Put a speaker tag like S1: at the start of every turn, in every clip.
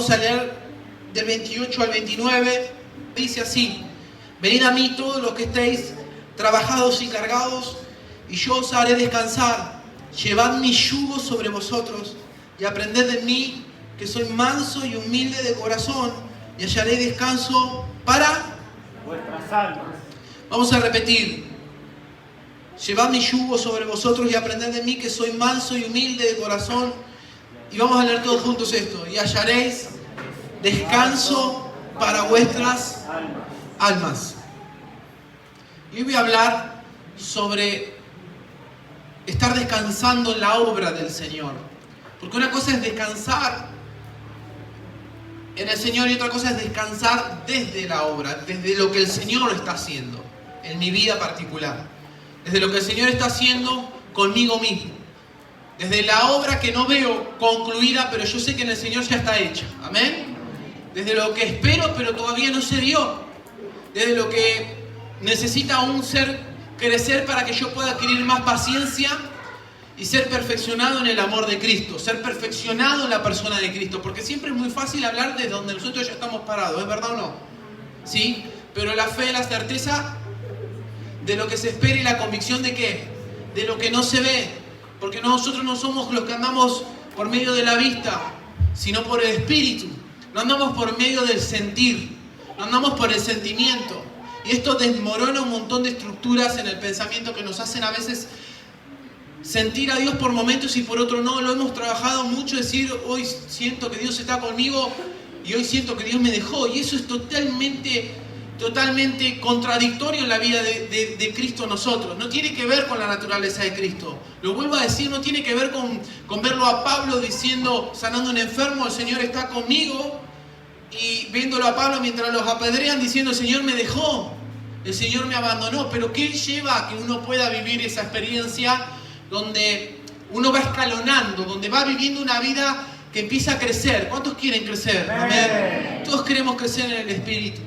S1: vamos a leer del 28 al 29. Dice así: venid a mí todos los que estéis trabajados y cargados, y yo os haré descansar. Llevad mi yugo sobre vosotros y aprended de mí, que soy manso y humilde de corazón, y hallaré descanso para
S2: vuestras almas.
S1: Vamos a repetir: llevad mi yugo sobre vosotros y aprended de mí, que soy manso y humilde de corazón. Y vamos a leer todos juntos esto: y hallaréis descanso para vuestras almas. Y hoy voy a hablar sobre estar descansando en la obra del Señor. Porque una cosa es descansar en el Señor y otra cosa es descansar desde la obra, desde lo que el Señor está haciendo en mi vida particular. Desde lo que el Señor está haciendo conmigo mismo. Desde la obra que no veo concluida, pero yo sé que en el Señor ya está hecha. Amén. Desde lo que espero, pero todavía no se dio. Desde lo que necesita aún crecer para que yo pueda adquirir más paciencia y ser perfeccionado en el amor de Cristo, ser perfeccionado en la persona de Cristo, porque siempre es muy fácil hablar de donde nosotros ya estamos parados, ¿es verdad o no? ¿Sí? Pero la fe, la certeza de lo que se espera y la convicción de ¿qué? De lo que no se ve, porque nosotros no somos los que andamos por medio de la vista, sino por el Espíritu, no andamos por medio del sentir, no andamos por el sentimiento. Y esto desmorona un montón de estructuras en el pensamiento que nos hacen a veces sentir a Dios por momentos y por otros no. Lo hemos trabajado mucho, decir hoy siento que Dios está conmigo y hoy siento que Dios me dejó. Y eso es totalmente contradictorio en la vida de Cristo en nosotros. No tiene que ver con la naturaleza de Cristo. Lo vuelvo a decir, no tiene que ver con verlo a Pablo diciendo, sanando a un enfermo, el Señor está conmigo. Y viéndolo a Pablo mientras los apedrean diciendo, el Señor me dejó, el Señor me abandonó. Pero ¿qué lleva a que uno pueda vivir esa experiencia donde uno va escalonando, donde va viviendo una vida que empieza a crecer? ¿Cuántos quieren crecer? Amén. Todos queremos crecer en el Espíritu.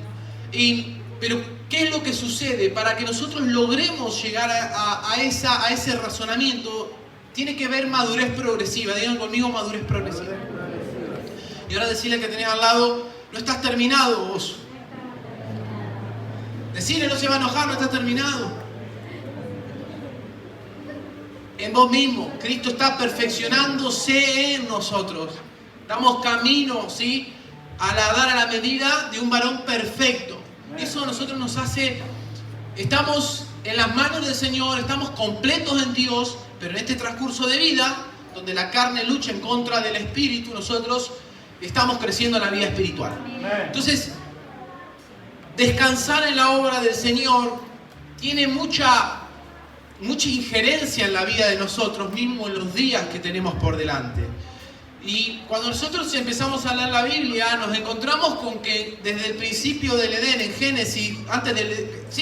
S1: Pero ¿qué es lo que sucede? Para que nosotros logremos llegar a ese razonamiento, tiene que ver madurez progresiva. Digan conmigo, madurez progresiva. Y ahora decirle que tenés al lado, no estás terminado vos. Decirle, no se va a enojar, no estás terminado. En vos mismo, Cristo está perfeccionándose en nosotros. Estamos camino, ¿sí?, a dar a la medida de un varón perfecto. Eso a nosotros nos hace, estamos en las manos del Señor, estamos completos en Dios, pero en este transcurso de vida, donde la carne lucha en contra del Espíritu, nosotros estamos creciendo en la vida espiritual. Entonces, descansar en la obra del Señor tiene mucha injerencia en la vida de nosotros mismos, en los días que tenemos por delante. Y cuando nosotros empezamos a leer la Biblia, nos encontramos con que desde el principio del Edén, en Génesis,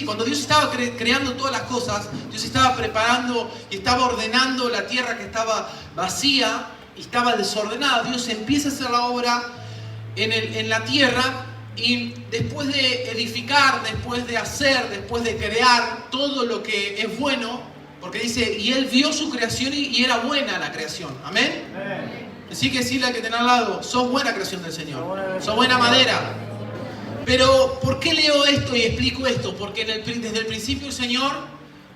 S1: cuando Dios estaba creando todas las cosas, Dios estaba preparando y estaba ordenando la tierra que estaba vacía y estaba desordenada. Dios empieza a hacer la obra en la tierra, y después de edificar, después de hacer, después de crear todo lo que es bueno, porque dice, y Él vio su creación y era buena la creación. Amén. Así que decirle al que tenés al lado, sos buena creación del Señor, sos buena madera. Pero ¿por qué leo esto y explico esto? Porque desde el principio el Señor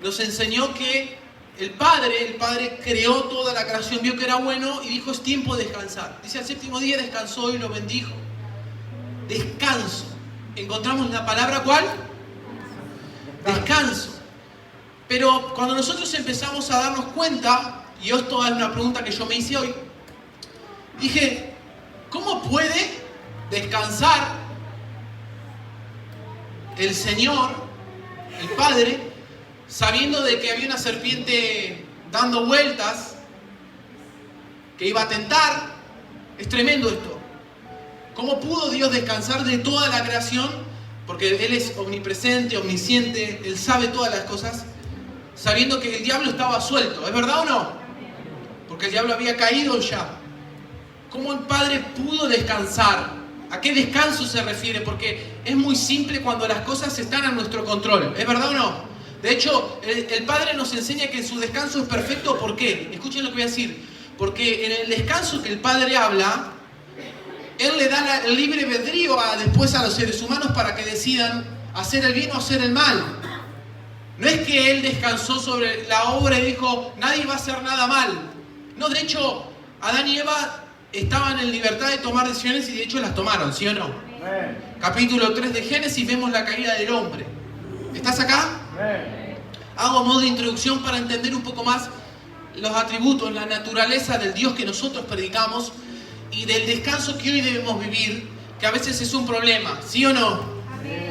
S1: nos enseñó que el Padre creó toda la creación, vio que era bueno y dijo, es tiempo de descansar. Dice, al séptimo día descansó y lo bendijo. Descanso. ¿Encontramos la palabra cuál? Descanso. Pero cuando nosotros empezamos a darnos cuenta, y esto es una pregunta que yo me hice hoy, dije, ¿cómo puede descansar el Señor, el Padre, sabiendo de que había una serpiente dando vueltas, que iba a tentar? Es tremendo esto. ¿Cómo pudo Dios descansar de toda la creación? Porque Él es omnipresente, omnisciente, Él sabe todas las cosas, sabiendo que el diablo estaba suelto. ¿Es verdad o no? Porque el diablo había caído ya. ¿Cómo el Padre pudo descansar? ¿A qué descanso se refiere? Porque es muy simple cuando las cosas están a nuestro control. ¿Es verdad o no? De hecho, el Padre nos enseña que su descanso es perfecto. ¿Por qué? Escuchen lo que voy a decir. Porque en el descanso que el Padre habla, Él le da el libre albedrío después a los seres humanos para que decidan hacer el bien o hacer el mal. No es que Él descansó sobre la obra y dijo, nadie va a hacer nada mal. No, de hecho, Adán y Eva estaban en libertad de tomar decisiones y de hecho las tomaron, ¿sí o no? Capítulo 3 de Génesis vemos la caída del hombre. ¿Estás acá? Hago modo de introducción para entender un poco más los atributos, la naturaleza del Dios que nosotros predicamos y del descanso que hoy debemos vivir, que a veces es un problema, ¿sí o no?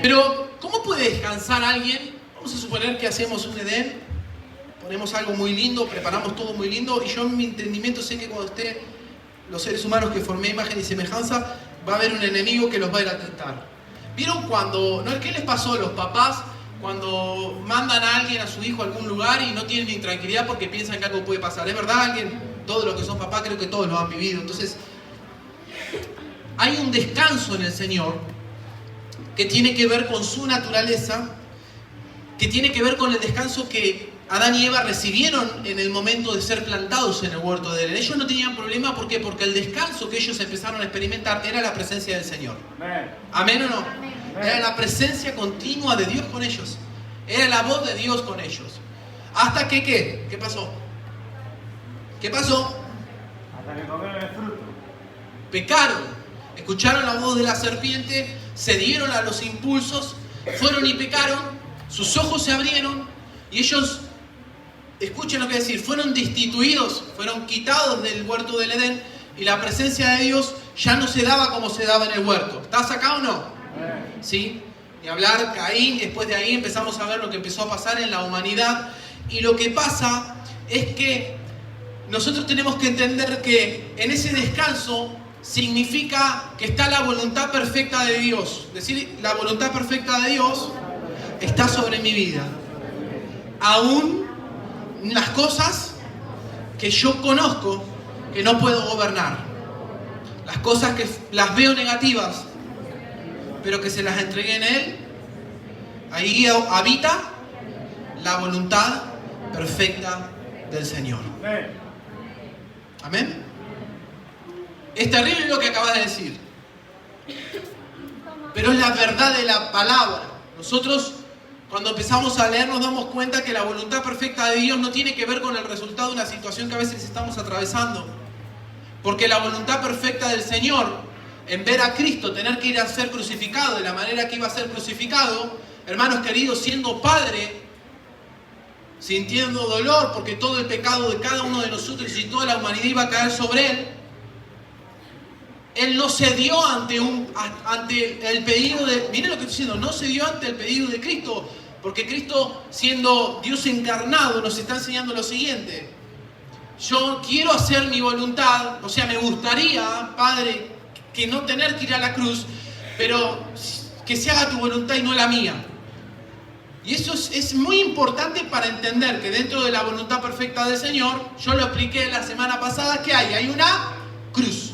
S1: Pero, ¿cómo puede descansar alguien? Vamos a suponer que hacemos un Edén, ponemos algo muy lindo, preparamos todo muy lindo, y yo en mi entendimiento sé que cuando esté los seres humanos que formé imagen y semejanza, va a haber un enemigo que los va a ir a tentar. ¿Vieron cuando, no, qué les pasó a los papás cuando mandan a alguien, a su hijo a algún lugar y no tienen ni tranquilidad porque piensan que algo puede pasar? ¿Es verdad? Alguien, todos los que son papás creo que todos lo han vivido. Entonces, hay un descanso en el Señor que tiene que ver con su naturaleza, que tiene que ver con el descanso que Adán y Eva recibieron en el momento de ser plantados en el huerto de Edén. Ellos no tenían problema, ¿por qué? Porque el descanso que ellos empezaron a experimentar era la presencia del Señor. ¿Amén o no? Era la presencia continua de Dios con ellos. Era la voz de Dios con ellos. ¿Hasta que qué? ¿Qué pasó? ¿Qué pasó?
S2: Hasta que comieron el fruto.
S1: Pecaron. Escucharon la voz de la serpiente, se dieron a los impulsos, fueron y pecaron, sus ojos se abrieron y ellos, escuchen lo que decir, fueron destituidos, fueron quitados del huerto del Edén y la presencia de Dios ya no se daba como se daba en el huerto. ¿Estás acá o no? ¿Sí? Y hablar Caín, después de ahí empezamos a ver lo que empezó a pasar en la humanidad. Y lo que pasa es que nosotros tenemos que entender que en ese descanso significa que está la voluntad perfecta de Dios. Es decir, la voluntad perfecta de Dios está sobre mi vida. Aún las cosas que yo conozco que no puedo gobernar. Las cosas que las veo negativas, pero que se las entregué en Él, ahí habita la voluntad perfecta del Señor. ¿Amén? Es terrible lo que acabas de decir, pero es la verdad de la palabra. Nosotros, cuando empezamos a leer, nos damos cuenta que la voluntad perfecta de Dios no tiene que ver con el resultado de una situación que a veces estamos atravesando. Porque la voluntad perfecta del Señor, en ver a Cristo tener que ir a ser crucificado de la manera que iba a ser crucificado, hermanos queridos, siendo Padre, sintiendo dolor porque todo el pecado de cada uno de nosotros y toda la humanidad iba a caer sobre Él, Él no cedió ante el pedido de... Miren lo que estoy diciendo, no cedió ante el pedido de Cristo, porque Cristo, siendo Dios encarnado, nos está enseñando lo siguiente. Yo quiero hacer mi voluntad, o sea, me gustaría, Padre, que no tener que ir a la cruz, pero que se haga tu voluntad y no la mía. Y eso es muy importante para entender que dentro de la voluntad perfecta del Señor, yo lo expliqué la semana pasada, que hay una cruz.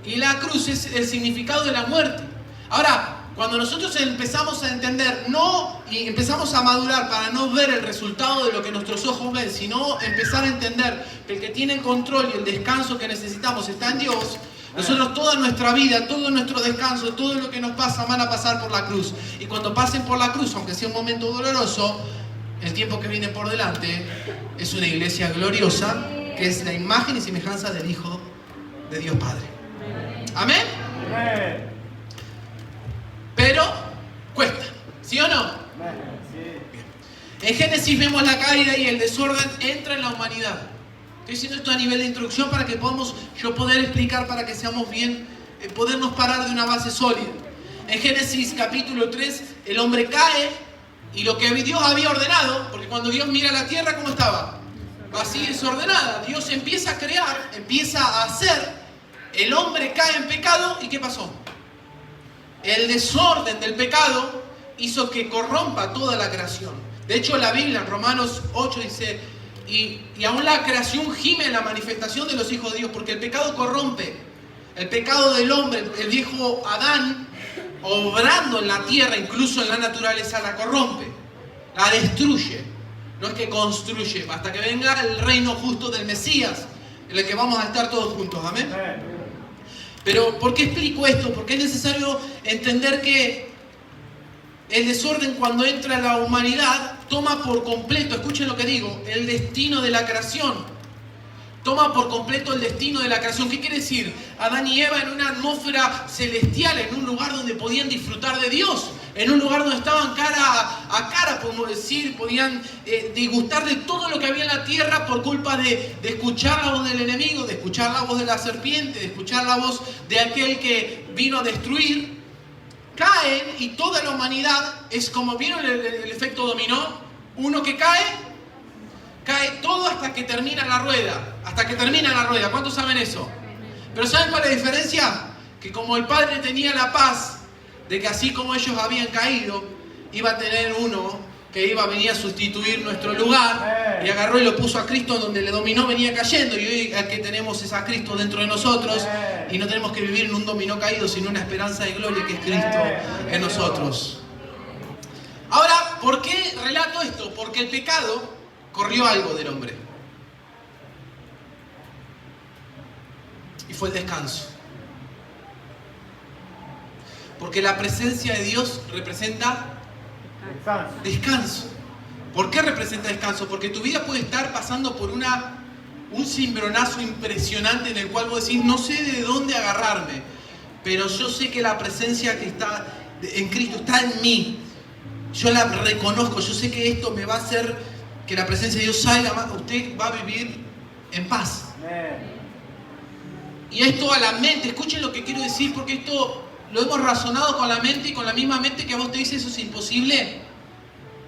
S1: Y la cruz es el significado de la muerte. Ahora, cuando nosotros empezamos a entender, y empezamos a madurar para no ver el resultado de lo que nuestros ojos ven, sino empezar a entender que el que tiene el control y el descanso que necesitamos está en Dios, nosotros toda nuestra vida, todo nuestro descanso, todo lo que nos pasa van a pasar por la cruz. Y cuando pasen por la cruz, aunque sea un momento doloroso, el tiempo que viene por delante es una iglesia gloriosa, que es la imagen y semejanza del Hijo de Dios Padre. ¿Amén? Pero cuesta, ¿sí o no? Bien. En Génesis vemos la caída y el desorden entra en la humanidad. Estoy diciendo esto a nivel de introducción para que podamos yo poder explicar, para que seamos bien, podernos parar de una base sólida. En Génesis capítulo 3, el hombre cae y lo que Dios había ordenado, porque cuando Dios mira la tierra, ¿cómo estaba? Así desordenada. Dios empieza a crear, empieza a hacer. El hombre cae en pecado y ¿qué pasó? El desorden del pecado hizo que corrompa toda la creación. De hecho, la Biblia en Romanos 8 dice, y aún la creación gime en la manifestación de los hijos de Dios, porque el pecado corrompe. El pecado del hombre, el viejo Adán, obrando en la tierra, incluso en la naturaleza, la corrompe, la destruye. No es que construye, hasta que venga el reino justo del Mesías, en el que vamos a estar todos juntos. Amén. Pero ¿por qué explico esto? Porque es necesario entender que el desorden, cuando entra a la humanidad, toma por completo, escuchen lo que digo, el destino de la creación. Toma por completo el destino de la creación. ¿Qué quiere decir? Adán y Eva en una atmósfera celestial, en un lugar donde podían disfrutar de Dios, en un lugar donde estaban cara a cara, podemos decir, podían disgustar de todo lo que había en la tierra por culpa de escuchar la voz del enemigo, de escuchar la voz de la serpiente, de escuchar la voz de aquel que vino a destruir. Caen y toda la humanidad es como, ¿vieron el efecto dominó? Uno que cae todo hasta que termina la rueda. Hasta que termina la rueda. ¿Cuántos saben eso? Pero ¿saben cuál es la diferencia? Que como el Padre tenía la paz de que así como ellos habían caído, iba a tener uno que iba a venir a sustituir nuestro lugar, y agarró y lo puso a Cristo donde le dominó, venía cayendo, y hoy que tenemos es a Cristo dentro de nosotros, y no tenemos que vivir en un dominó caído, sino una esperanza de gloria que es Cristo en nosotros. Ahora, ¿por qué relato esto? Porque el pecado corrió algo del hombre. Y fue el descanso. Porque la presencia de Dios representa descanso. ¿Por qué representa descanso? Porque tu vida puede estar pasando por un cimbronazo impresionante en el cual vos decís, no sé de dónde agarrarme, pero yo sé que la presencia que está en Cristo está en mí. Yo la reconozco, yo sé que esto me va a hacer que la presencia de Dios salga más. Usted va a vivir en paz. Y esto a la mente, escuchen lo que quiero decir, porque esto lo hemos razonado con la mente, y con la misma mente que a vos te dice eso es imposible.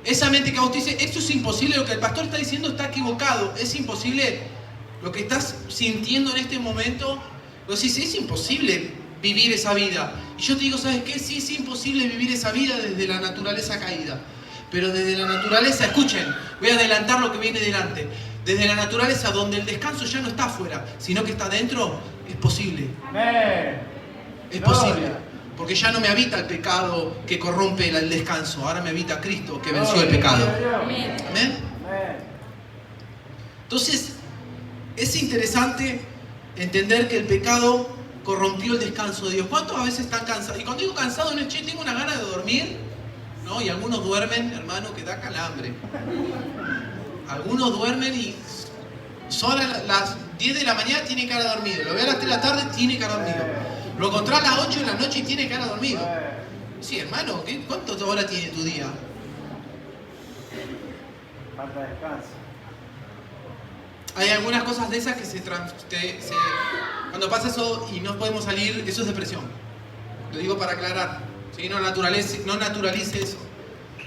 S1: Esa mente que a vos te dice esto es imposible, lo que el pastor está diciendo está equivocado, es imposible. Lo que estás sintiendo en este momento, vos decís, es imposible vivir esa vida. Y yo te digo, ¿sabes qué? Sí, es imposible vivir esa vida desde la naturaleza caída. Pero desde la naturaleza, escuchen, voy a adelantar lo que viene delante. Desde la naturaleza, donde el descanso ya no está afuera, sino que está dentro, es posible. Es posible. Porque ya no me habita el pecado que corrompe el descanso. Ahora me habita Cristo que venció el pecado. Amén. Entonces, es interesante entender que el pecado corrompió el descanso de Dios. ¿Cuántos a veces están cansados? Y cuando digo cansado, no es che, tengo una gana de dormir, ¿no? Y algunos duermen, hermano, que da calambre. Algunos duermen y son las 10 de la mañana, tiene cara dormido. Lo ve a las 3 de la tarde, tiene cara dormido. Lo encontrás a las 8 de la noche y tiene cara dormido. Sí, hermano, ¿cuántas horas tiene tu día?
S2: Falta de descanso.
S1: Hay algunas cosas de esas que cuando pasa eso y no podemos salir, eso es depresión. Lo digo para aclarar. ¿Sí? No naturalice eso.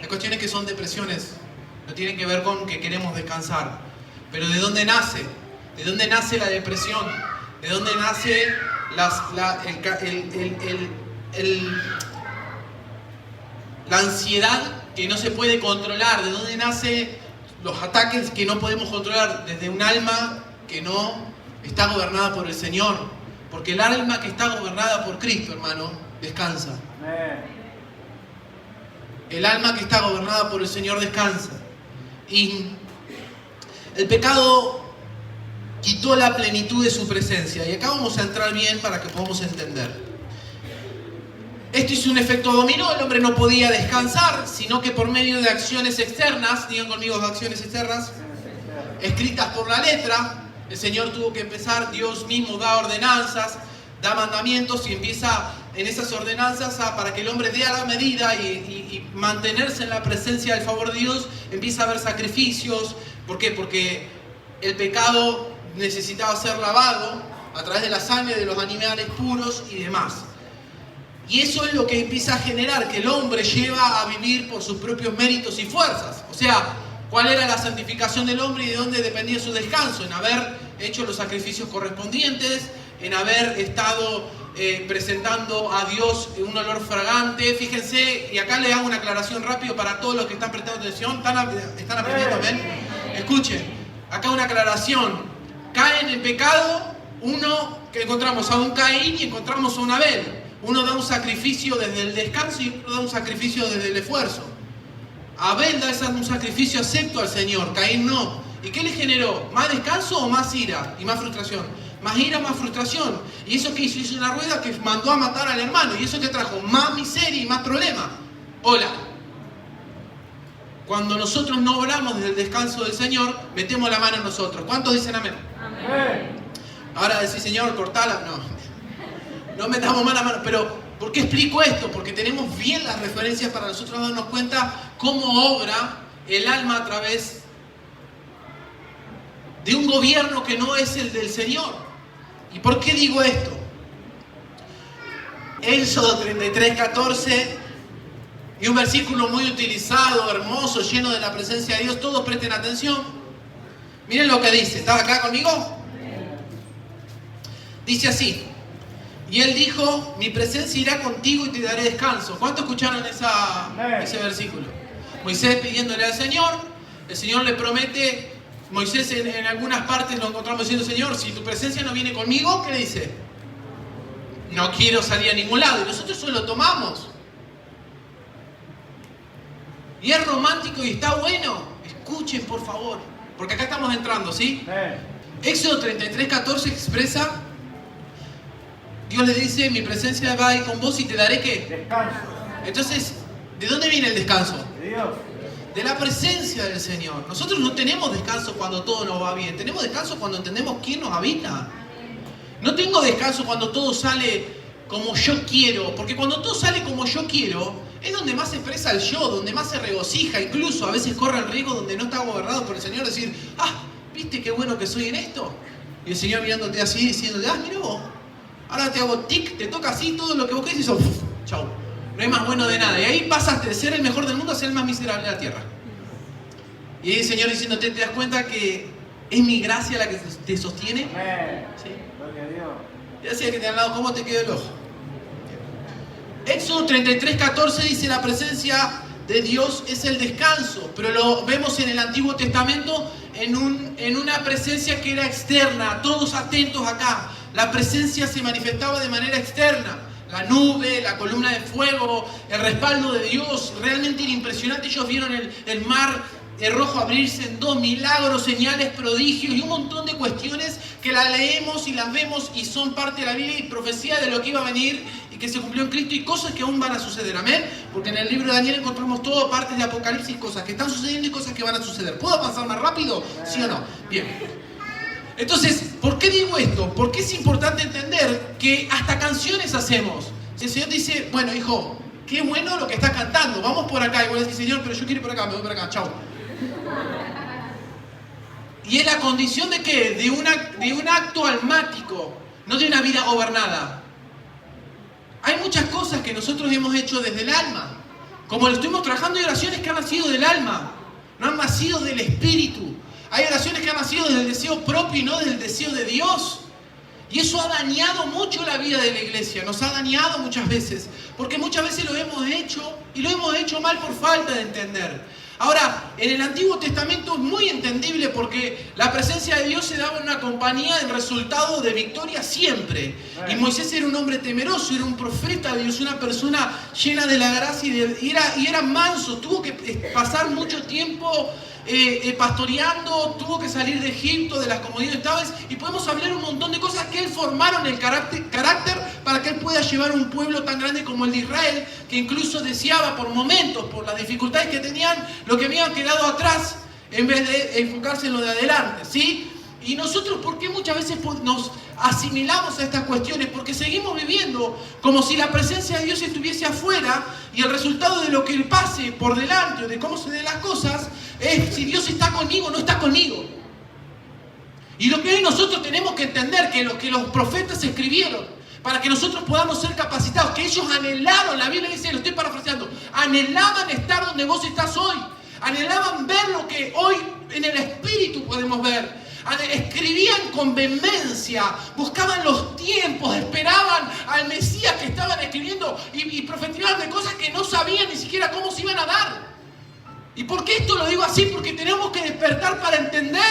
S1: Hay cuestiones que son depresiones. No tienen que ver con que queremos descansar. Pero ¿de dónde nace? ¿De dónde nace la depresión? ¿De dónde nace la ansiedad que no se puede controlar? ¿De dónde nacen los ataques que no podemos controlar? Desde un alma que no está gobernada por el Señor. Porque el alma que está gobernada por Cristo, hermano, descansa. El alma que está gobernada por el Señor descansa. Y el pecado quitó la plenitud de su presencia. Y acá vamos a entrar bien para que podamos entender. Esto hizo un efecto dominó. El hombre no podía descansar, sino que por medio de acciones externas, digan conmigo, acciones externas, escritas por la letra, el Señor tuvo que empezar. Dios mismo da ordenanzas, da mandamientos, y empieza en esas ordenanzas para que el hombre dé a la medida y mantenerse en la presencia del favor de Dios. Empieza a haber sacrificios. ¿Por qué? Porque el pecado necesitaba ser lavado a través de la sangre de los animales puros y demás. Y eso es lo que empieza a generar que el hombre lleva a vivir por sus propios méritos y fuerzas. O sea, ¿cuál era la santificación del hombre y de dónde dependía su descanso? En haber hecho los sacrificios correspondientes, en haber estado presentando a Dios un olor fragante. Fíjense, y acá le hago una aclaración rápido para todos los que están prestando atención. ¿Están aprendiendo? ¿Ven? Escuchen, acá una aclaración. Cae en el pecado uno que encontramos a un Caín y encontramos a un Abel. Uno da un sacrificio desde el descanso y otro da un sacrificio desde el esfuerzo. Abel da un sacrificio acepto al Señor, Caín no. ¿Y qué le generó? ¿Más descanso o más ira y más frustración? más ira, más frustración. ¿Y eso qué hizo? Hizo una rueda que mandó a matar al hermano. ¿Y eso qué trajo? Más miseria y más problema. Hola. Cuando nosotros no oramos desde el descanso del Señor, metemos la mano en nosotros. ¿Cuántos dicen amén? Amén. Ahora decís, Señor, cortala. No metamos mano a mano. Pero, ¿por qué explico esto? Porque tenemos bien las referencias para nosotros darnos cuenta cómo obra el alma a través de un gobierno que no es el del Señor. ¿Y por qué digo esto? Éxodo 33:14, y un versículo muy utilizado, hermoso, lleno de la presencia de Dios. Todos presten atención. Miren lo que dice. ¿Estás acá conmigo? Dice así: y él dijo, mi presencia irá contigo y te daré descanso. ¿Cuántos escucharon ese versículo? Moisés pidiéndole al Señor, el Señor le promete. Moisés en algunas partes lo encontramos diciendo, Señor, si tu presencia no viene conmigo, ¿qué le dice? No quiero salir a ningún lado. Y nosotros eso lo tomamos. Y es romántico y está bueno. Escuchen, por favor, porque acá estamos entrando, ¿sí? Éxodo 33:14 expresa, Dios le dice, mi presencia va a ir con vos y te daré ¿qué?
S2: Descanso.
S1: Entonces, ¿de dónde viene el descanso?
S2: De Dios.
S1: De la presencia del Señor. Nosotros no tenemos descanso cuando todo nos va bien. Tenemos descanso cuando entendemos quién nos habita. No tengo descanso cuando todo sale como yo quiero. Porque cuando todo sale como yo quiero, es donde más se expresa el yo, donde más se regocija. Incluso a veces corre el riesgo donde no está gobernado por el Señor. Decir, ¿viste qué bueno que soy en esto? Y el Señor mirándote así, diciéndote, mira vos. Ahora te hago tic, te toca así, todo lo que vos querés y sos, chau. No hay más bueno de nada. Y ahí pasaste de ser el mejor del mundo a ser el más miserable de la tierra. Y ahí el Señor diciéndote, ¿te das cuenta que es mi gracia la que te sostiene? ¿Sí?
S2: Gloria a Dios.
S1: Y decía que te han dado, ¿cómo te quedó el ojo? Éxodo 33:14 dice, la presencia de Dios es el descanso. Pero lo vemos en el Antiguo Testamento en una presencia que era externa. Todos atentos acá. La presencia se manifestaba de manera externa. La nube, la columna de fuego, el respaldo de Dios, realmente era impresionante. Ellos vieron el mar rojo abrirse en dos, milagros, señales, prodigios y un montón de cuestiones que las leemos y las vemos y son parte de la Biblia y profecía de lo que iba a venir y que se cumplió en Cristo y cosas que aún van a suceder, amén. Porque en el libro de Daniel encontramos todo partes de Apocalipsis, cosas que están sucediendo y cosas que van a suceder. ¿Puedo avanzar más rápido? ¿Sí o no? Bien. Entonces, ¿por qué digo esto? Porque es importante entender que hasta canciones hacemos. Si el Señor dice, bueno, hijo, qué bueno lo que estás cantando, vamos por acá. Y vos decís, Señor, pero yo quiero ir por acá, me voy por acá, chau. Y es la condición de ¿qué? De un acto almático, no de una vida gobernada. Hay muchas cosas que nosotros hemos hecho desde el alma. Como lo estuvimos trabajando, hay oraciones que han nacido del alma, no han nacido del espíritu. Hay oraciones que han nacido del deseo propio y no del deseo de Dios. Y eso ha dañado mucho la vida de la iglesia. Nos ha dañado muchas veces. Porque muchas veces lo hemos hecho y lo hemos hecho mal por falta de entender. Ahora, en el Antiguo Testamento es muy entendible porque la presencia de Dios se daba en una compañía en resultado de victoria siempre. Y Moisés era un hombre temeroso, era un profeta de Dios, una persona llena de la gracia y era manso. Tuvo que pasar mucho tiempo pastoreando, tuvo que salir de Egipto, de las comodidades, y podemos hablar un montón de cosas que él formaron el carácter para que él pueda llevar un pueblo tan grande como el de Israel, que incluso deseaba por momentos, por las dificultades que tenían, lo que habían quedado atrás, en vez de enfocarse en lo de adelante, ¿sí? Y nosotros, ¿por qué muchas veces nos asimilamos a estas cuestiones? Porque seguimos viviendo como si la presencia de Dios estuviese afuera y el resultado de lo que pase por delante o de cómo se den las cosas es si Dios está conmigo o no está conmigo. Y lo que hoy nosotros tenemos que entender, que lo que los profetas escribieron, para que nosotros podamos ser capacitados, que ellos anhelaron, la Biblia dice, lo estoy parafraseando, anhelaban estar donde vos estás hoy, anhelaban ver lo que hoy en el Espíritu podemos ver. Escribían con vehemencia, buscaban los tiempos, esperaban al Mesías que estaban escribiendo y profetizaban de cosas que no sabían ni siquiera cómo se iban a dar. ¿Y por qué esto lo digo así? Porque tenemos que despertar para entender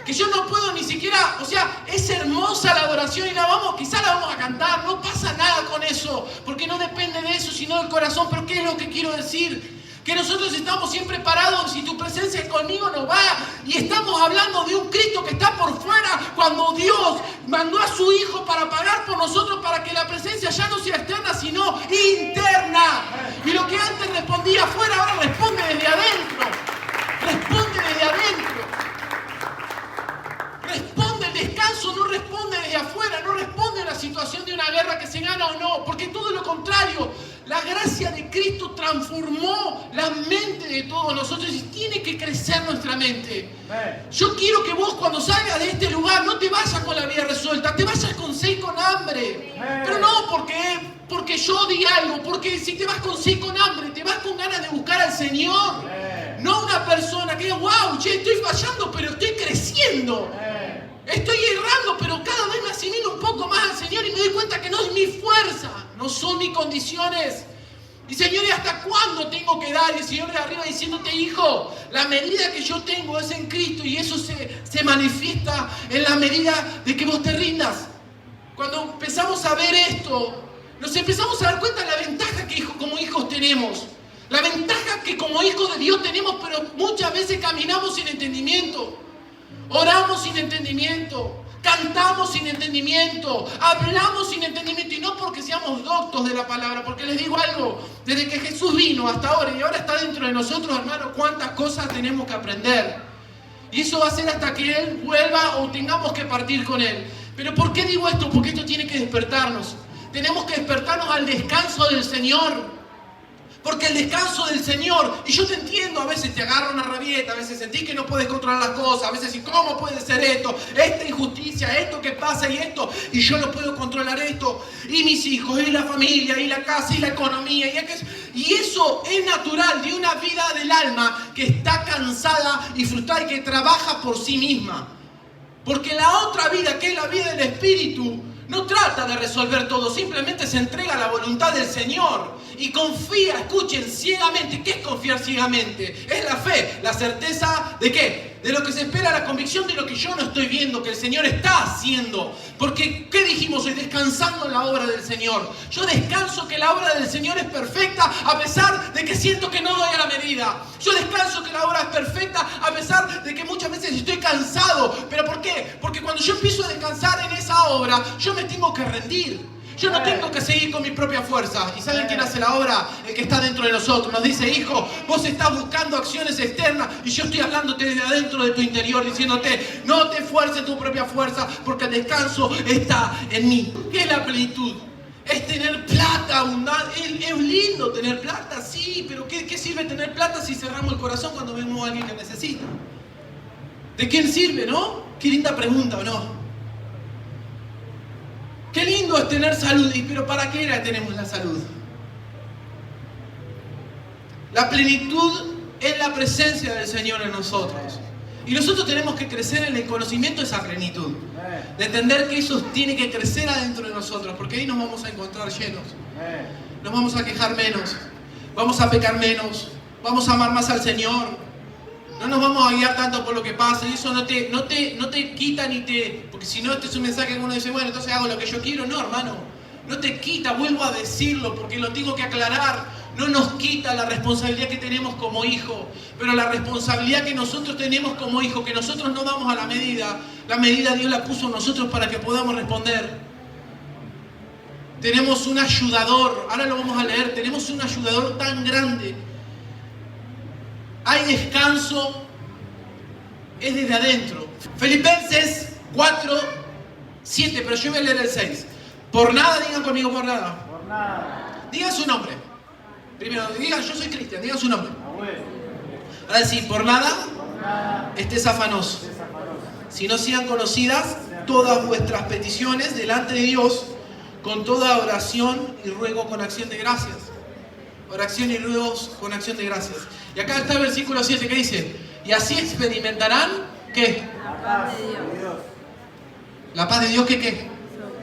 S1: que yo no puedo ni siquiera, o sea, es hermosa la adoración y quizá la vamos a cantar, no pasa nada con eso, porque no depende de eso, sino del corazón. Pero ¿qué es lo que quiero decir? que nosotros estamos siempre parados, si tu presencia conmigo no va, y estamos hablando de un Cristo que está por fuera, cuando Dios mandó a su Hijo para pagar por nosotros, para que la presencia ya no sea externa, sino interna. Y lo que antes respondía afuera, ahora responde desde adentro. Responde desde adentro. Responde, el descanso no responde desde afuera, no responde a la situación de una guerra que se gana o no, porque todo lo contrario, la gracia de Cristo transformó la mente de todos nosotros y tiene que crecer nuestra mente. Yo quiero que vos cuando salgas de este lugar no te vayas con la vida resuelta, te vayas con sed y con hambre. Pero no porque yo diga algo, porque si te vas con sed y con hambre, te vas con ganas de buscar al Señor. No una persona que diga, wow, che, estoy fallando, pero estoy creciendo. Estoy errando, pero cada vez me asimilo un poco más al Señor y me doy cuenta que no es mi fuerza, no son mis condiciones. Y Señor, ¿y hasta cuándo tengo que dar? Y el Señor de arriba diciéndote, hijo, la medida que yo tengo es en Cristo y eso se manifiesta en la medida de que vos te rindas. Cuando empezamos a ver esto, nos empezamos a dar cuenta de la ventaja que como hijos tenemos. La ventaja que como hijos de Dios tenemos, pero muchas veces caminamos sin entendimiento. Oramos sin entendimiento, cantamos sin entendimiento, hablamos sin entendimiento, y no porque seamos doctos de la palabra, porque les digo algo, desde que Jesús vino hasta ahora y ahora está dentro de nosotros, hermanos, cuántas cosas tenemos que aprender. Y eso va a ser hasta que Él vuelva o tengamos que partir con Él. Pero ¿por qué digo esto? Porque esto tiene que despertarnos. Tenemos que despertarnos al descanso del Señor. Porque el descanso del Señor, y yo te entiendo, a veces te agarra una rabieta, a veces sentís que no puedes controlar las cosas, a veces decís, ¿cómo puede ser esto? Esta injusticia, esto que pasa y esto, y yo no puedo controlar esto, y mis hijos, y la familia, y la casa, y la economía, y eso es natural de una vida del alma que está cansada y frustrada y que trabaja por sí misma. Porque la otra vida, que es la vida del Espíritu, no trata de resolver todo, simplemente se entrega a la voluntad del Señor y confía, escuchen, ciegamente. ¿Qué es confiar ciegamente? Es la fe, la certeza ¿de qué? De lo que se espera, la convicción de lo que yo no estoy viendo, que el Señor está haciendo. Porque, ¿qué dijimos hoy? Descansando en la obra del Señor. Yo descanso que la obra del Señor es perfecta a pesar de que siento que no doy a la medida. Yo descanso que la obra es perfecta a pesar de que muchas veces estoy cansado. ¿Pero por qué? Porque cuando yo empiezo a descansar en esa obra, yo me tengo que rendir. Yo no tengo que seguir con mi propia fuerza. ¿Y saben quién hace la obra? El que está dentro de nosotros. Nos dice, hijo, vos estás buscando acciones externas y yo estoy hablándote desde adentro de tu interior, diciéndote, no te esfuerces tu propia fuerza porque el descanso está en mí. ¿Qué es la plenitud? Es tener plata abundante. Es lindo tener plata, sí, pero ¿qué sirve tener plata si cerramos el corazón cuando vemos a alguien que necesita? ¿De quién sirve, no? Qué linda pregunta, ¿o no? Qué lindo es tener salud, pero ¿para qué tenemos la salud? La plenitud es la presencia del Señor en nosotros. Y nosotros tenemos que crecer en el conocimiento de esa plenitud. De entender que eso tiene que crecer adentro de nosotros, porque ahí nos vamos a encontrar llenos. Nos vamos a quejar menos, vamos a pecar menos, vamos a amar más al Señor. No nos vamos a guiar tanto por lo que pasa, y eso no te quita ni te... Porque si no, este es un mensaje que uno dice, bueno, entonces hago lo que yo quiero. No, hermano, no te quita, vuelvo a decirlo, porque lo tengo que aclarar. No nos quita la responsabilidad que tenemos como hijo, pero la responsabilidad que nosotros tenemos como hijo, que nosotros no damos a la medida Dios la puso en nosotros para que podamos responder. Tenemos un ayudador, ahora lo vamos a leer, tenemos un ayudador tan grande. Hay descanso, es desde adentro. Filipenses 4:7, pero yo voy a leer el 6. Por nada, digan conmigo, por nada.
S2: Por nada.
S1: Digan su nombre. Primero, digan, yo soy Cristian, digan su nombre.
S2: Abuelo.
S1: Ahora sí, por nada,
S2: Por nada.
S1: estés afanosos.
S2: Estés afanoso.
S1: Si no sean conocidas todas vuestras peticiones delante de Dios, con toda oración y ruego con acción de gracias. Oración y ruegos con acción de gracias. Y acá está el versículo 7 que dice, y así experimentarán, ¿qué?
S2: La paz de Dios.
S1: La paz de Dios, ¿qué?
S2: Que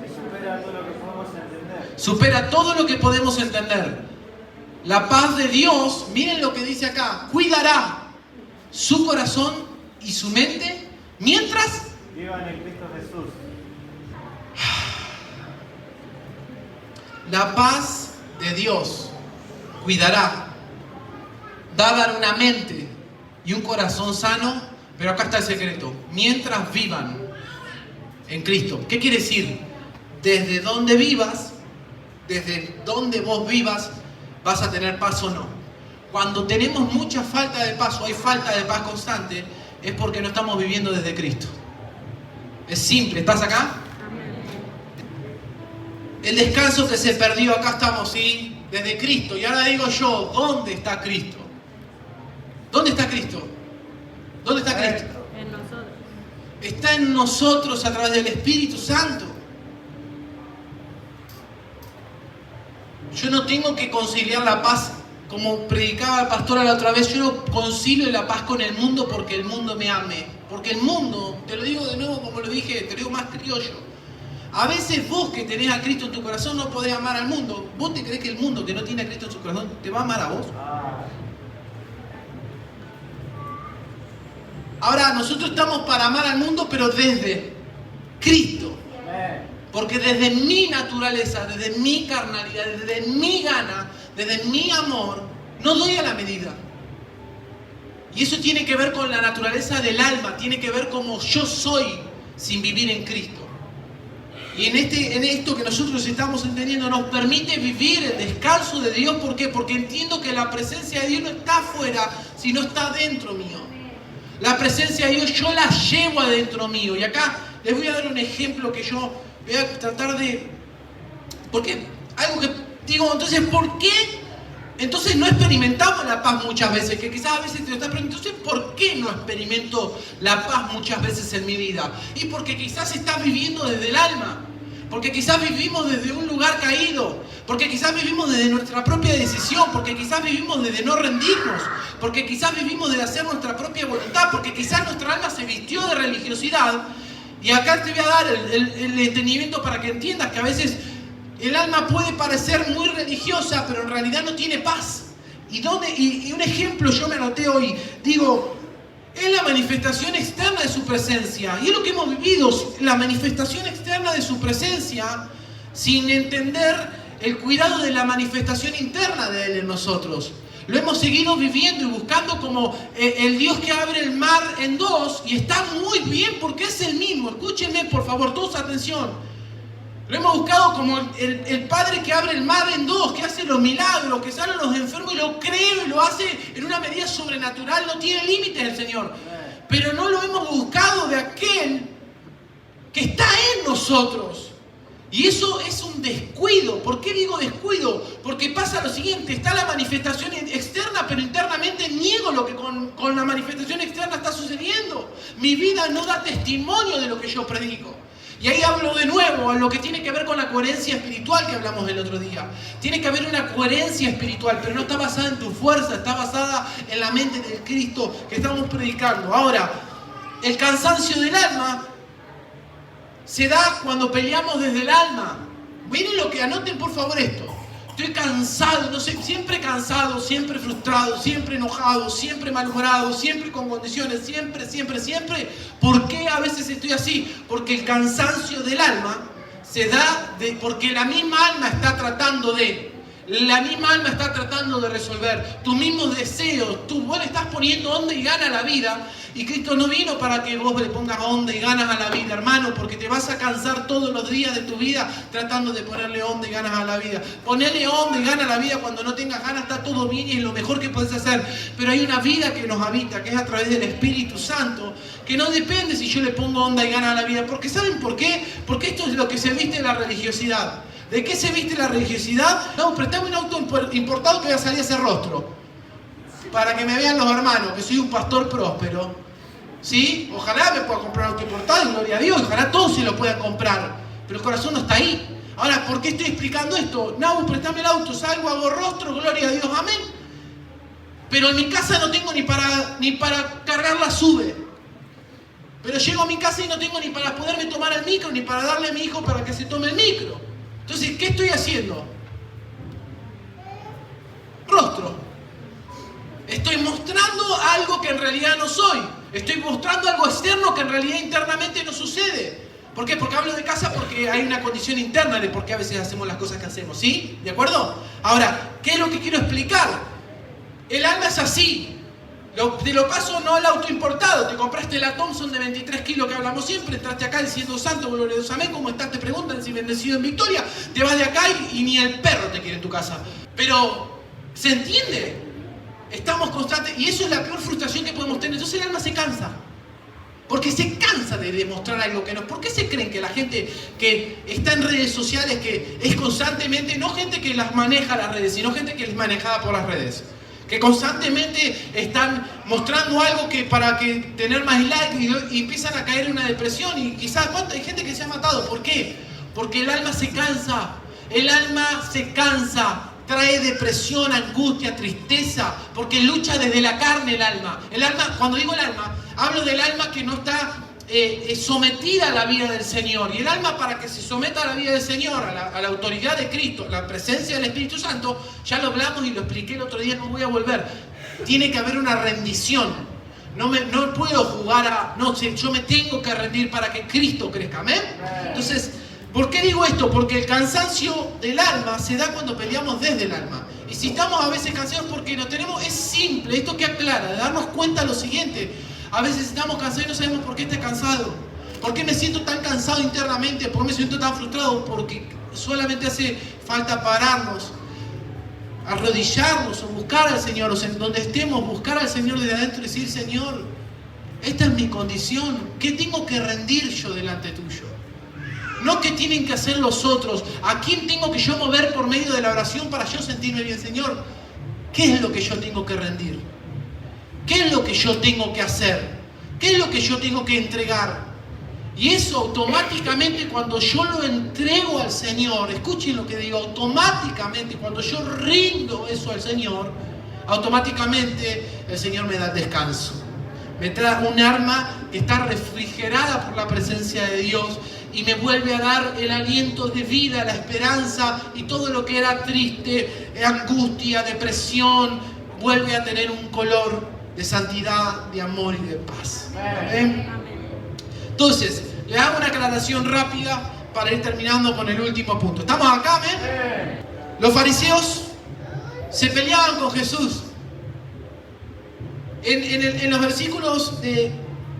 S2: supera todo lo que podemos entender.
S1: Supera todo lo que podemos entender. La paz de Dios, miren lo que dice acá, cuidará su corazón y su mente mientras
S2: Vivan en Cristo Jesús.
S1: la paz de Dios cuidará va a dar una mente y un corazón sano, pero acá está el secreto. Mientras vivan en Cristo. ¿Qué quiere decir? Desde donde vivas, desde donde vos vivas, vas a tener paz o no. Cuando tenemos mucha falta de paz o hay falta de paz constante, es porque no estamos viviendo desde Cristo. Es simple, ¿estás acá? El descanso que se perdió, acá estamos, ¿sí? Desde Cristo. Y ahora digo yo, ¿dónde está Cristo? ¿Dónde está Cristo? ¿Dónde está Cristo?
S3: En nosotros.
S1: Está en nosotros a través del Espíritu Santo. Yo no tengo que conciliar la paz, como predicaba la pastora la otra vez, yo no concilio la paz con el mundo porque el mundo me ame. Porque el mundo, te lo digo de nuevo como lo dije, te lo digo más criollo. A veces vos que tenés a Cristo en tu corazón no podés amar al mundo. ¿Vos te crees que el mundo que no tiene a Cristo en su corazón te va a amar a vos? Ahora, nosotros estamos para amar al mundo, pero desde Cristo. Porque desde mi naturaleza, desde mi carnalidad, desde mi gana, desde mi amor, no doy a la medida. Y eso tiene que ver con la naturaleza del alma, tiene que ver como yo soy sin vivir en Cristo. Y en esto que nosotros estamos entendiendo nos permite vivir el descanso de Dios. ¿Por qué? Porque entiendo que la presencia de Dios no está afuera, sino está dentro mío. La presencia de Dios yo la llevo adentro mío. Y acá les voy a dar un ejemplo que yo voy a tratar de... Porque algo que digo, entonces, ¿por qué? Entonces no experimentamos la paz muchas veces, que quizás a veces te lo estás preguntando, entonces ¿por qué no experimento la paz muchas veces en mi vida? Y porque quizás estás viviendo desde el alma, porque quizás vivimos desde un lugar caído, porque quizás vivimos desde nuestra propia decisión, porque quizás vivimos desde no rendirnos, porque quizás vivimos desde hacer nuestra propia voluntad, porque quizás nuestra alma se vistió de religiosidad. Y acá te voy a dar el entendimiento para que entiendas que a veces el alma puede parecer muy religiosa, pero en realidad no tiene paz. Y un ejemplo yo me anoté hoy. Digo, es la manifestación externa de su presencia. Y es lo que hemos vivido, la manifestación externa de su presencia, sin entender el cuidado de la manifestación interna de Él en nosotros. Lo hemos seguido viviendo y buscando como el Dios que abre el mar en dos. Y está muy bien porque es el mismo. Escúchenme, por favor, todos atención. Lo hemos buscado como el Padre que abre el mar en dos, que hace los milagros, que sanan los enfermos y lo cree y lo hace en una medida sobrenatural. No tiene límites el Señor. Pero no lo hemos buscado de aquel que está en nosotros. Y eso es un descuido. ¿Por qué digo descuido? Porque pasa lo siguiente, está la manifestación externa, pero internamente niego lo que con la manifestación externa está sucediendo. Mi vida no da testimonio de lo que yo predico. Y ahí hablo de nuevo a lo que tiene que ver con la coherencia espiritual que hablamos el otro día. Tiene que haber una coherencia espiritual, pero no está basada en tu fuerza, está basada en la mente del Cristo que estamos predicando. Ahora, el cansancio del alma se da cuando peleamos desde el alma. Miren lo que, anoten por favor esto. Estoy cansado, no sé, siempre cansado, siempre frustrado, siempre enojado, siempre malhumorado, siempre con condiciones, siempre. ¿Por qué a veces estoy así? Porque el cansancio del alma se da porque la misma alma está tratando de resolver tus mismos deseos. Vos le estás poniendo onda y gana a la vida. Y Cristo no vino para que vos le pongas onda y ganas a la vida, hermano, porque te vas a cansar todos los días de tu vida tratando de ponerle onda y ganas a la vida. Ponerle onda y ganas a la vida cuando no tengas ganas está todo bien y es lo mejor que puedes hacer. Pero hay una vida que nos habita, que es a través del Espíritu Santo, que no depende si yo le pongo onda y ganas a la vida. Porque ¿saben por qué? Porque esto es lo que se viste en la religiosidad. ¿De qué se viste la religiosidad? No, prestame un auto importado que voy a salir a ese rostro. Para que me vean los hermanos, que soy un pastor próspero. ¿Sí? Ojalá me pueda comprar un auto importado, y gloria a Dios. Ojalá todos se lo puedan comprar. Pero el corazón no está ahí. Ahora, ¿por qué estoy explicando esto? Nabu, prestame el auto, salgo, hago rostro, gloria a Dios, amén. Pero en mi casa no tengo ni para cargar la sube. Pero llego a mi casa y no tengo ni para poderme tomar el micro, ni para darle a mi hijo para que se tome el micro. Entonces, ¿qué estoy haciendo? Rostro. Estoy mostrando algo que en realidad no soy. Estoy mostrando algo externo que en realidad internamente no sucede. ¿Por qué? Porque hablo de casa porque hay una condición interna de por qué a veces hacemos las cosas que hacemos. ¿Sí? ¿De acuerdo? Ahora, ¿qué es lo que quiero explicar? El alma es así. Te lo paso no al auto importado. Te compraste la Thompson de 23 kilos que hablamos siempre. Entraste acá diciendo santo, glorioso, amén. ¿Cómo estás? Te preguntan si bendecido en victoria. Te vas de acá y ni el perro te quiere en tu casa. Pero, ¿se entiende? Estamos constantes. Y eso es la peor frustración que podemos tener. Entonces el alma se cansa. Porque se cansa de demostrar algo que no es. ¿Por qué se creen que la gente que está en redes sociales, que es constantemente, no gente que las maneja las redes, sino gente que es manejada por las redes? Que constantemente están mostrando algo que para que tener más likes y empiezan a caer en una depresión y quizás hay gente que se ha matado. ¿Por qué? Porque el alma se cansa. El alma se cansa. Trae depresión, angustia, tristeza, porque lucha desde la carne el alma. El alma, cuando digo el alma, hablo del alma que no está sometida a la vida del Señor. Y el alma, para que se someta a la vida del Señor, a la autoridad de Cristo, a la presencia del Espíritu Santo, ya lo hablamos y lo expliqué el otro día, no voy a volver. Tiene que haber una rendición. No puedo jugar a... No, yo me tengo que rendir para que Cristo crezca. ¿Amén? Entonces, ¿por qué digo esto? Porque el cansancio del alma se da cuando peleamos desde el alma. Y si estamos a veces cansados porque lo tenemos, es simple, esto que aclara, de darnos cuenta de lo siguiente. A veces estamos cansados y no sabemos por qué estoy cansado. ¿Por qué me siento tan cansado internamente? ¿Por qué me siento tan frustrado? Porque solamente hace falta pararnos, arrodillarnos o buscar al Señor, o en donde estemos, buscar al Señor desde adentro y decir, Señor, esta es mi condición, ¿qué tengo que rendir yo delante tuyo? No qué tienen que hacer los otros, a quién tengo que yo mover por medio de la oración para yo sentirme bien, Señor, ¿qué es lo que yo tengo que rendir? ¿Qué es lo que yo tengo que hacer? ¿Qué es lo que yo tengo que entregar? Y eso automáticamente cuando yo lo entrego al Señor, escuchen lo que digo, automáticamente cuando yo rindo eso al Señor, automáticamente el Señor me da descanso. Me trae un alma que está refrigerada por la presencia de Dios y me vuelve a dar el aliento de vida, la esperanza y todo lo que era triste, angustia, depresión, vuelve a tener un color de santidad, de amor y de paz. ¿Amén? Entonces, le hago una aclaración rápida para ir terminando con el último punto. ¿Estamos acá, amén? Los fariseos se peleaban con Jesús. En los versículos de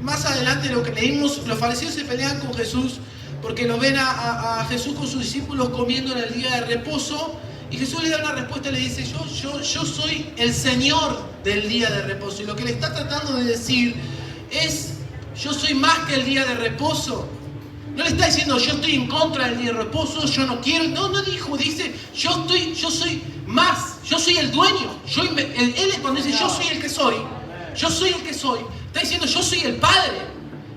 S1: más adelante, lo que leímos, los fariseos se peleaban con Jesús porque lo ven a Jesús con sus discípulos comiendo en el día de reposo. Y Jesús le da una respuesta y le dice, yo soy el Señor del día de reposo. Y lo que le está tratando de decir es, yo soy más que el día de reposo. No le está diciendo, yo estoy en contra del día de reposo, yo no quiero. No dijo, dice, yo soy más, yo soy el dueño. Él cuando dice, yo soy el que soy, está diciendo, yo soy el Padre.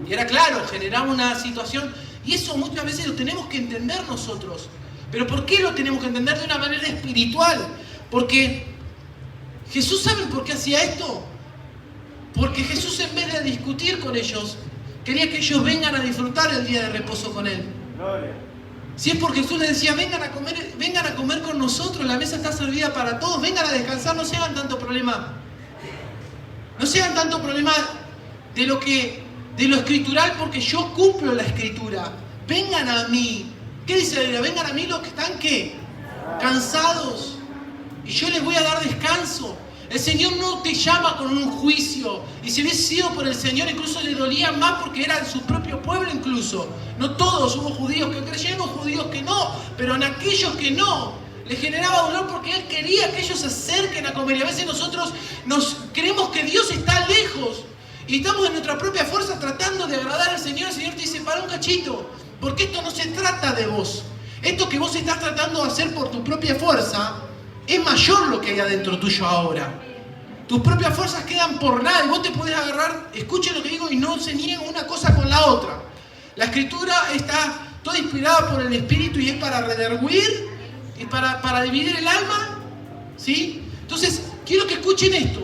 S1: Y era claro, generaba una situación. Y eso muchas veces lo tenemos que entender nosotros. ¿Pero por qué lo tenemos que entender de una manera espiritual? Porque Jesús, ¿saben por qué hacía esto? Porque Jesús, en vez de discutir con ellos, quería que ellos vengan a disfrutar el día de reposo con Él.
S2: Gloria.
S1: Si es porque Jesús les decía, vengan a comer con nosotros, la mesa está servida para todos, vengan a descansar, no se hagan tanto problema. No se hagan tanto problema de lo escritural, porque yo cumplo la escritura. Vengan a mí. ¿Qué dice la Biblia? Vengan a mí los que están, ¿qué? Cansados. Y yo les voy a dar descanso. El Señor no te llama con un juicio. Y si hubiese sido por el Señor, incluso le dolía más porque era su propio pueblo incluso. No todos, hubo judíos que creyeron, judíos que no. Pero en aquellos que no, les generaba dolor porque Él quería que ellos se acerquen a comer. Y a veces nosotros creemos que Dios está lejos. Y estamos en nuestra propia fuerza tratando de agradar al Señor. El Señor te dice, para un cachito. Porque esto no se trata de vos. Esto que vos estás tratando de hacer por tu propia fuerza es mayor lo que hay adentro tuyo ahora. Tus propias fuerzas quedan por nada y vos te podés agarrar, escuchen lo que digo, y no se nieguen una cosa con la otra. La escritura está toda inspirada por el Espíritu y es para redarguir y para dividir el alma. ¿Sí? Entonces, quiero que escuchen esto.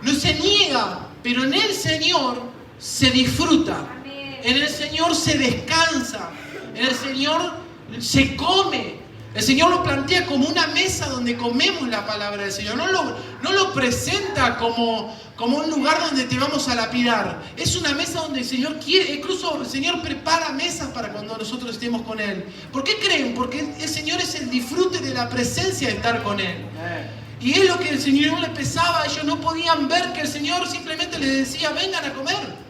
S1: No se niega, pero en el Señor se disfruta. En el Señor se descansa. En el Señor se come. El Señor lo plantea como una mesa donde comemos la palabra del Señor. No lo presenta como un lugar donde te vamos a lapidar. Es una mesa donde el Señor quiere, incluso el Señor prepara mesas para cuando nosotros estemos con Él. ¿Por qué creen? Porque el Señor es el disfrute de la presencia de estar con Él. Y es lo que el Señor le pesaba. Ellos no podían ver que el Señor simplemente les decía, vengan a comer.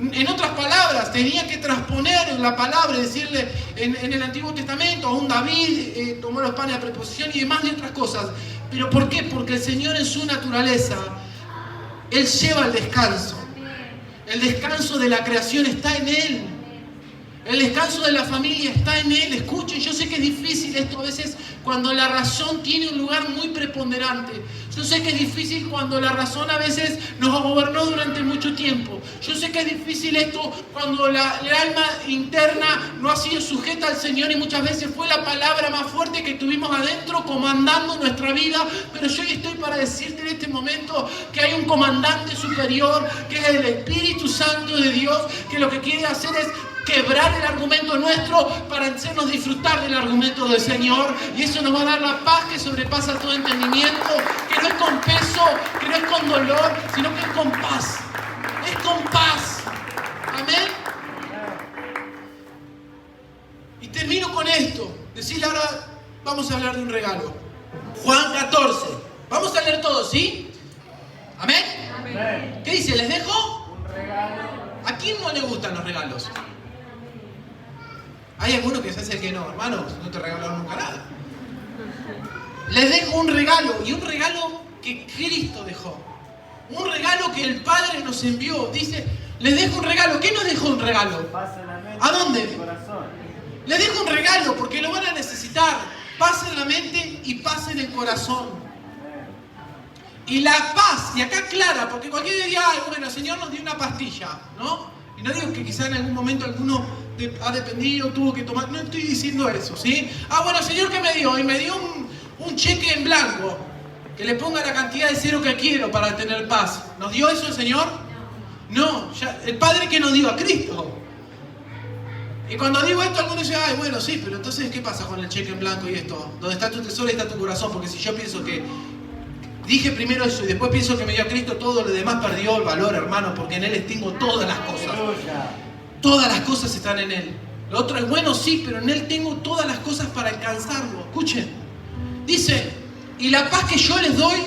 S1: En otras palabras, tenía que transponer la palabra, decirle en el Antiguo Testamento, a un David tomó los panes de preposición y demás de otras cosas. ¿Pero por qué? Porque el Señor en su naturaleza, Él lleva el descanso. El descanso de la creación está en Él. El descanso de la familia está en Él. Escuchen, yo sé que es difícil esto a veces cuando la razón tiene un lugar muy preponderante. Yo sé que es difícil cuando la razón a veces nos gobernó durante mucho tiempo. Yo sé que es difícil esto cuando el alma interna no ha sido sujeta al Señor y muchas veces fue la palabra más fuerte que tuvimos adentro comandando nuestra vida. Pero yo hoy estoy para decirte en este momento que hay un comandante superior, que es el Espíritu Santo de Dios, que lo que quiere hacer es quebrar el argumento nuestro para hacernos disfrutar del argumento del Señor. Y eso nos va a dar la paz que sobrepasa todo entendimiento, que no es con peso, que no es con dolor, sino que es con paz. Es con paz. Amén. Y termino con esto. Decirle ahora, vamos a hablar de un regalo. Juan 14. Vamos a leer todo, ¿sí? Amén.
S2: Amén.
S1: ¿Qué dice? ¿Les dejo?
S2: Un regalo.
S1: ¿A quién no le gustan los regalos? Hay algunos que se hace el que no, hermanos, no te regalaron nunca nada. Les dejo un regalo, y un regalo que Cristo dejó. Un regalo que el Padre nos envió. Dice, les dejo un regalo. ¿Qué nos dejó un regalo?
S2: Paz en la mente.
S1: ¿A dónde?
S2: Y en el corazón.
S1: Les dejo un regalo porque lo van a necesitar. Paz en la mente y paz en el corazón. Y la paz, y acá clara, porque cualquier día, bueno, el Señor nos dio una pastilla, ¿no? Y no digo que quizá en algún momento alguno ha dependido, tuvo que tomar, no estoy diciendo eso, ¿sí? Ah, bueno, el Señor, ¿qué me dio? Y me dio un cheque en blanco, que le ponga la cantidad de cero que quiero para tener paz. ¿Nos dio eso el Señor? No, ya, el Padre que nos dio a Cristo. Y cuando digo esto, algunos dicen, ay, bueno, sí, pero entonces, ¿qué pasa con el cheque en blanco y esto? Donde está tu tesoro y está tu corazón, porque si yo pienso que dije primero eso y después pienso que me dio a Cristo, todo lo demás perdió el valor, hermano, porque en Él tengo todas las cosas.
S2: Aleluya.
S1: Todas las cosas están en Él. Lo otro es bueno, sí, pero en Él tengo todas las cosas para alcanzarlo. Escuchen. Dice, y la paz que yo les doy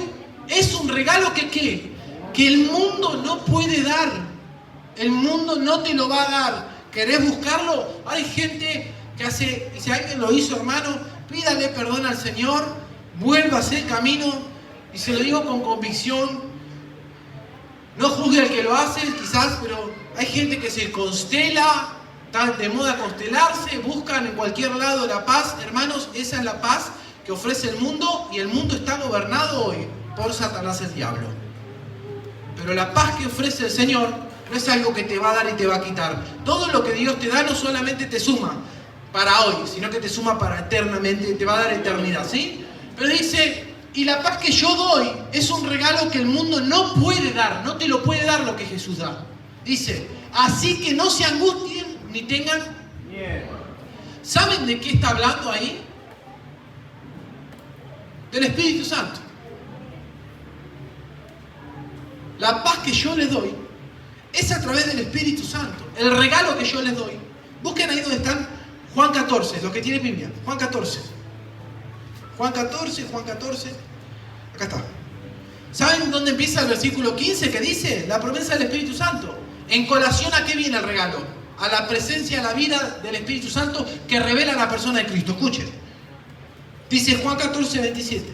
S1: es un regalo que ¿qué? Que el mundo no puede dar. El mundo no te lo va a dar. ¿Querés buscarlo? Hay gente que hace, y si alguien lo hizo, hermano, pídale perdón al Señor, vuelva a hacer camino. Y se lo digo con convicción, no juzgue al que lo hace, quizás, pero hay gente que se constela, está de moda constelarse, buscan en cualquier lado la paz. Hermanos, esa es la paz que ofrece el mundo y el mundo está gobernado hoy por Satanás el diablo. Pero la paz que ofrece el Señor no es algo que te va a dar y te va a quitar. Todo lo que Dios te da no solamente te suma para hoy, sino que te suma para eternamente, te va a dar eternidad, ¿sí? Pero dice, y la paz que yo doy es un regalo que el mundo no puede dar, no te lo puede dar lo que Jesús da. Dice, así que no se angustien ni tengan
S2: miedo.
S1: ¿Saben de qué está hablando ahí? Del Espíritu Santo. La paz que yo les doy es a través del Espíritu Santo. El regalo que yo les doy. Busquen ahí donde están Juan 14, los que tienen Biblia. Juan 14. Juan 14, Juan 14. Acá está. ¿Saben dónde empieza el versículo 15 que dice? La promesa del Espíritu Santo. En colación, ¿a qué viene el regalo? A la presencia, a la vida del Espíritu Santo que revela la persona de Cristo. Escuchen. Dice Juan 14, 27.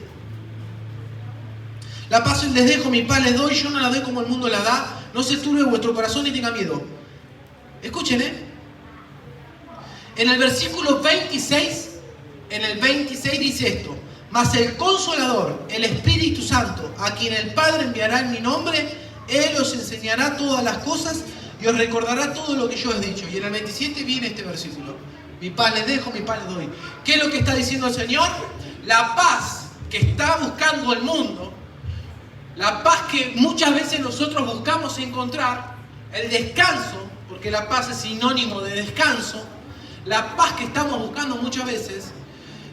S1: La paz les dejo, mi paz les doy, yo no la doy como el mundo la da. No se turbe vuestro corazón ni tenga miedo. Escuchen, En el versículo 26, en el 26 dice esto. Mas el Consolador, el Espíritu Santo, a quien el Padre enviará en mi nombre, Él os enseñará todas las cosas y os recordará todo lo que yo os he dicho. Y en el 27 viene este versículo. Mi paz les dejo, mi paz les doy. ¿Qué es lo que está diciendo el Señor? La paz que está buscando el mundo, la paz que muchas veces nosotros buscamos encontrar, el descanso, porque la paz es sinónimo de descanso, la paz que estamos buscando muchas veces,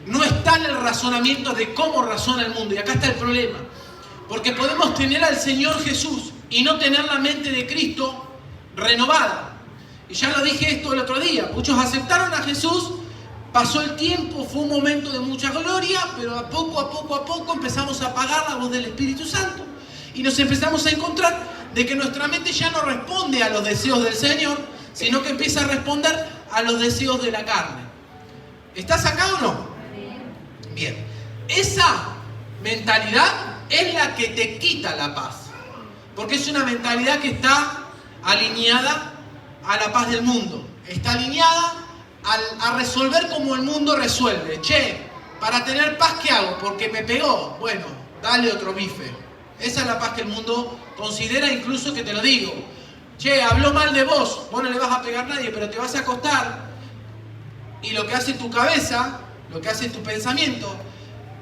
S1: no está en el razonamiento de cómo razona el mundo. Y acá está el problema. Porque podemos tener al Señor Jesús y no tener la mente de Cristo renovada. Y ya lo dije esto el otro día. Muchos aceptaron a Jesús, Pasó el tiempo, fue un momento de mucha gloria, pero a poco empezamos a apagar la voz del Espíritu Santo. Y nos empezamos a encontrar de que nuestra mente ya no responde a los deseos del Señor, sino que empieza a responder a los deseos de la carne. ¿Estás acá o no? Bien. Esa mentalidad es la que te quita la paz. Porque es una mentalidad que está alineada a la paz del mundo. Está alineada a resolver como el mundo resuelve. Che, para tener paz, ¿qué hago? Porque me pegó. Bueno, dale otro bife. Esa es la paz que el mundo considera, incluso que te lo digo. Che, habló mal de vos. Vos no le vas a pegar a nadie, pero te vas a acostar. Y lo que hace tu cabeza, lo que hace tu pensamiento,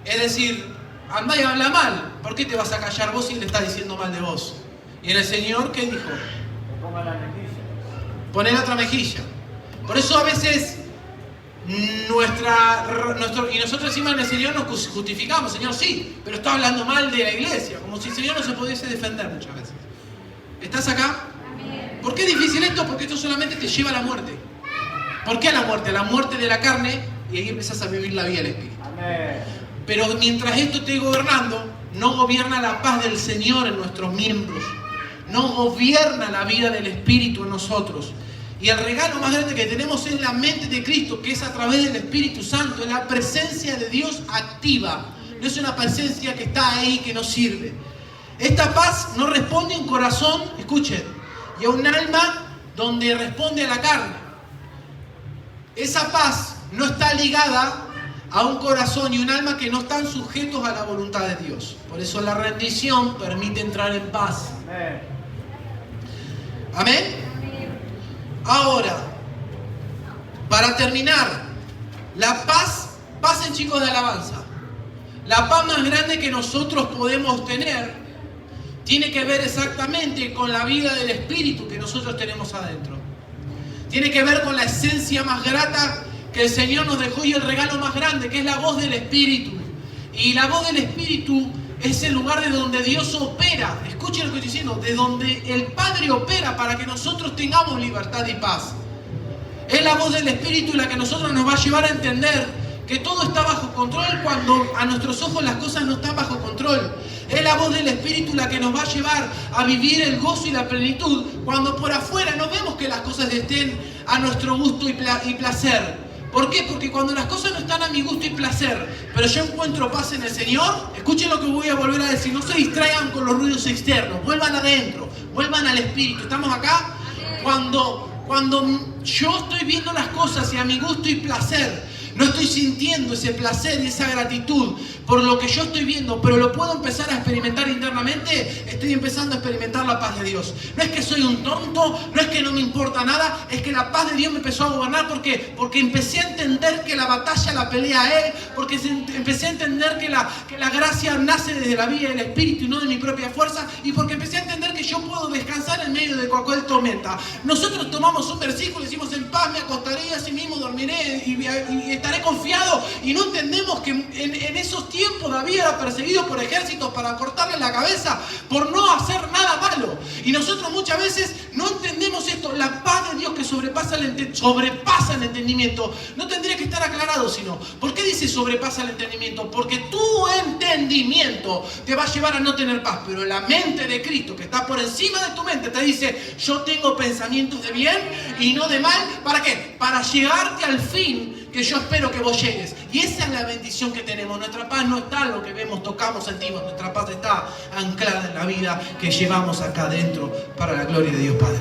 S1: es decir, anda y habla mal. ¿Por qué te vas a callar vos si le estás diciendo mal de vos? Y el Señor, ¿qué dijo?
S2: Ponga la mejilla.
S1: Poner otra mejilla. Por eso a veces y nosotros encima en el Señor nos justificamos. Señor, sí, pero está hablando mal de la iglesia. Como si el Señor no se pudiese defender muchas veces. ¿Estás acá? ¿Por qué es difícil esto? Porque esto solamente te lleva a la muerte. ¿Por qué a la muerte? A la muerte de la carne, y ahí empiezas a vivir la vida del Espíritu.
S2: Amén.
S1: Pero mientras esto esté gobernando, no gobierna la paz del Señor en nuestros miembros. No gobierna la vida del Espíritu en nosotros. Y el regalo más grande que tenemos es la mente de Cristo, que es a través del Espíritu Santo, es la presencia de Dios activa. No es una presencia que está ahí, que no sirve. Esta paz no responde a un corazón, escuchen, y a un alma donde responde a la carne. Esa paz no está ligada a un corazón y un alma que no están sujetos a la voluntad de Dios. Por eso la rendición permite entrar en paz.
S2: Amén.
S1: ¿Amén? Ahora, para terminar, la paz, pasen chicos de alabanza, la paz más grande que nosotros podemos tener tiene que ver exactamente con la vida del Espíritu que nosotros tenemos adentro. Tiene que ver con la esencia más grata que el Señor nos dejó y el regalo más grande, que es la voz del Espíritu. Y la voz del Espíritu es el lugar de donde Dios opera. Escuchen lo que estoy diciendo, de donde el Padre opera para que nosotros tengamos libertad y paz. Es la voz del Espíritu la que a nosotros nos va a llevar a entender que todo está bajo control cuando a nuestros ojos las cosas no están bajo control. Es la voz del Espíritu la que nos va a llevar a vivir el gozo y la plenitud cuando por afuera no vemos que las cosas estén a nuestro gusto y placer. ¿Por qué? Porque cuando las cosas no están a mi gusto y placer, pero yo encuentro paz en el Señor, escuchen lo que voy a volver a decir, no se distraigan con los ruidos externos, vuelvan adentro, vuelvan al Espíritu. ¿Estamos acá? Cuando yo estoy viendo las cosas y a mi gusto y placer, no estoy sintiendo ese placer y esa gratitud por lo que yo estoy viendo, pero lo puedo empezar a experimentar internamente, estoy empezando a experimentar la paz de Dios. No es que soy un tonto, no es que no me importa nada, es que la paz de Dios me empezó a gobernar. ¿Por qué? Porque empecé a entender que la batalla la pelea Él, porque empecé a entender que la gracia nace desde la vida del Espíritu y no de mi propia fuerza, y porque empecé a entender que yo puedo descansar en medio de cualquier tormenta. Nosotros tomamos un versículo y decimos: en paz me acostaré, así mismo dormiré y estaré confiado, y no entendemos que en esos tiempos David era perseguido por ejércitos para cortarle la cabeza por no hacer nada malo. Y nosotros muchas veces no entendemos esto. La paz de Dios que sobrepasa el entendimiento no tendría que estar aclarado, sino ¿por qué dice sobrepasa el entendimiento? Porque tu entendimiento te va a llevar a no tener paz, pero la mente de Cristo que está por encima de tu mente te dice: yo tengo pensamientos de bien y no de mal. ¿Para qué? Para llegarte al fin que yo espero que vos llegues. Y esa es la bendición que tenemos. Nuestra paz no está en lo que vemos, tocamos, sentimos. Nuestra paz está anclada en la vida que llevamos acá adentro para la gloria de Dios Padre.